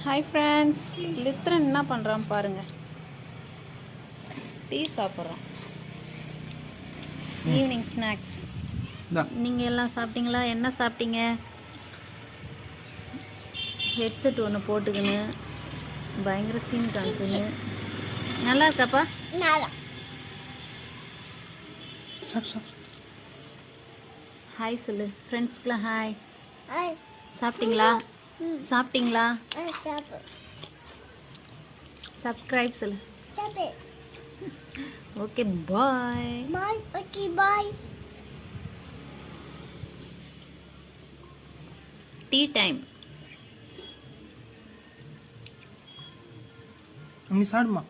Hi friends, லித்ரன் என்ன பண்ணுறான் பாருங்க. டீ சாப்பிட்றான். Evening snacks. நீங்கள் எல்லாம் சாப்பிட்டீங்களா? என்ன சாப்பிட்டீங்க? ஹெட்செட் ஒன்று போட்டுக்கின்னு பயங்கர சீன் காமிச்சுன்னு. நல்லா இருக்காப்பா? ஹாய் சொல்லு ஃப்ரெண்ட்ஸ்க்குலாம். ஹாய். சாப்பிட்டீங்களா? சாப்பிட்டீங்களா? சப்ஸ்கிரைப் சொல்லு. Okay, bye. Okay, bye. Tea time. நீ சாப்பிடுமா?